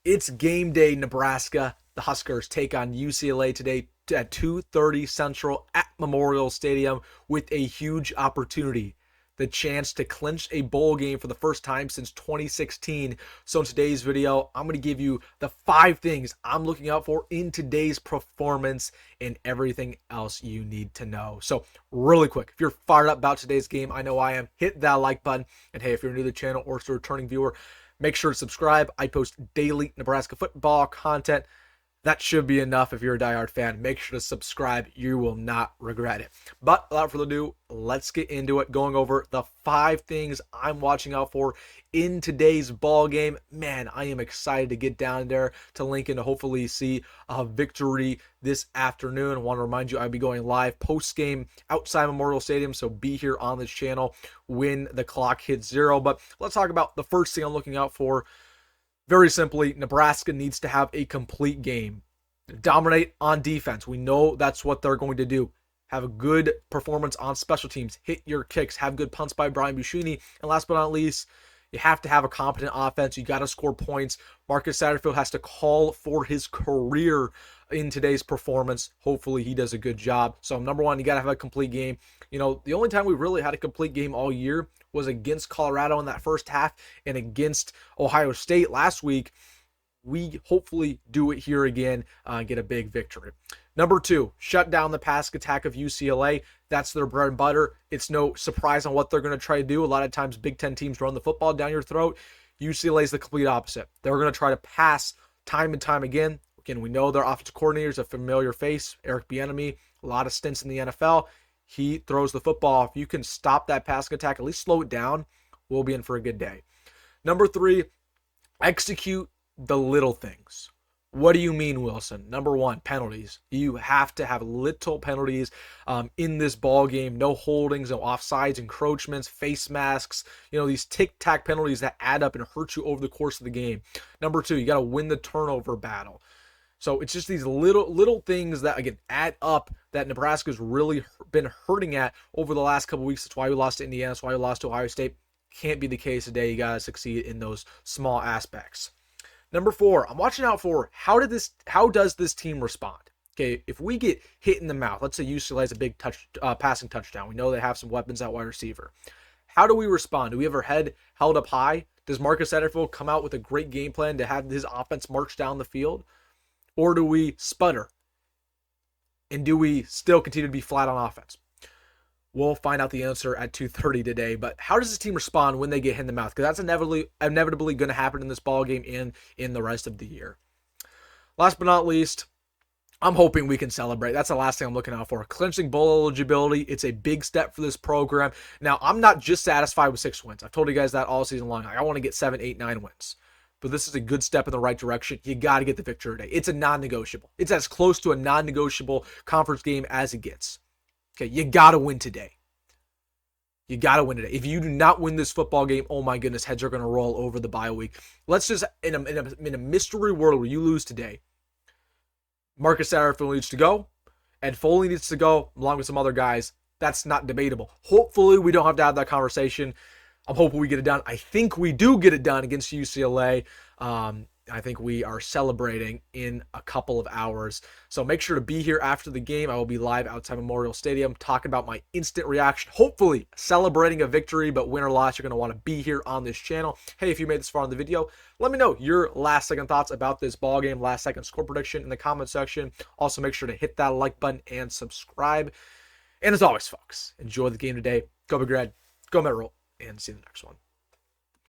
It's game day, Nebraska. The Huskers take on UCLA today at 2:30 Central at Memorial Stadium with a huge opportunity, the chance to clinch a bowl game for the first time since 2016. So in today's video, I'm going to give you the 5 things I'm looking out for in today's performance and everything else you need to know. So really quick, if you're fired up about today's game, I know I am, hit that like button. And hey, if you're new to the channel or a returning viewer, make sure to subscribe. I post daily Nebraska football content. That should be enough if you're a diehard fan. Make sure to subscribe. You will not regret it. But without further ado, let's get into it. Going over the 5 things I'm watching out for in today's ball game. Man, I am excited to get down there to Lincoln to hopefully see a victory this afternoon. I want to remind you I'll be going live post-game outside Memorial Stadium, so be here on this channel when the clock hits 0. But let's talk about the first thing I'm looking out for. Very simply, Nebraska needs to have a complete game. Dominate on defense. We know that's what they're going to do. Have a good performance on special teams. Hit your kicks. Have good punts by Brian Buschini. And last but not least, you have to have a competent offense. You got to score points. Marcus Satterfield has to call for his career in today's performance. Hopefully he does a good job. So number one, you got to have a complete game. You know, the only time we really had a complete game all year was against Colorado in that first half and against Ohio State last week. We hopefully do it here again and get a big victory. Number 2, shut down the pass attack of UCLA. That's their bread and butter. It's no surprise on what they're going to try to do. A lot of times Big Ten teams run the football down your throat. UCLA is the complete opposite. They're going to try to pass time and time again. Again, we know their offensive coordinator is a familiar face, Eric Bieniemy, a lot of stints in the NFL. He throws the football. If you can stop that passing attack, at least slow it down, we'll be in for a good day. Number 3, execute the little things. What do you mean, Wilson? Number 1, penalties. You have to have little penalties in this ball game. No holdings, no offsides, encroachments, face masks. You know, these tic-tac penalties that add up and hurt you over the course of the game. Number 2, you got to win the turnover battle. So it's just these little things that, again, add up that Nebraska's really been hurting at over the last couple weeks. That's why we lost to Indiana. That's why we lost to Ohio State. Can't be the case today. You got to succeed in those small aspects. Number 4, I'm watching out for how does this team respond? Okay, if we get hit in the mouth, let's say UCLA has a big passing touchdown. We know they have some weapons at wide receiver. How do we respond? Do we have our head held up high? Does Marcus Satterfield come out with a great game plan to have his offense march down the field? Or do we sputter? And do we still continue to be flat on offense? We'll find out the answer at 2:30 today. But how does this team respond when they get hit in the mouth? Because that's inevitably going to happen in this ball game and in the rest of the year. Last but not least, I'm hoping we can celebrate. That's the last thing I'm looking out for. Clinching bowl eligibility. It's a big step for this program. Now, I'm not just satisfied with 6 wins. I've told you guys that all season long. I want to get 7, 8, 9 wins. But this is a good step in the right direction. You got to get the victory today. It's a non-negotiable. It's as close to a non-negotiable conference game as it gets. Okay, you got to win today. You got to win today. If you do not win this football game, oh my goodness, heads are going to roll over the bye week. Let's just, in a mystery world where you lose today, Marcus Satterfield needs to go, and Foley needs to go, along with some other guys. That's not debatable. Hopefully, we don't have to have that conversation. I'm hoping we get it done. I think we do get it done against UCLA. I think we are celebrating in a couple of hours. So make sure to be here after the game. I will be live outside Memorial Stadium talking about my instant reaction. Hopefully celebrating a victory, but win or loss, you're going to want to be here on this channel. Hey, if you made this far in the video, let me know your last second thoughts about this ball game, last second score prediction in the comment section. Also, make sure to hit that like button and subscribe. And as always, folks, enjoy the game today. Go Big Red, go Rhule, and see you in the next one.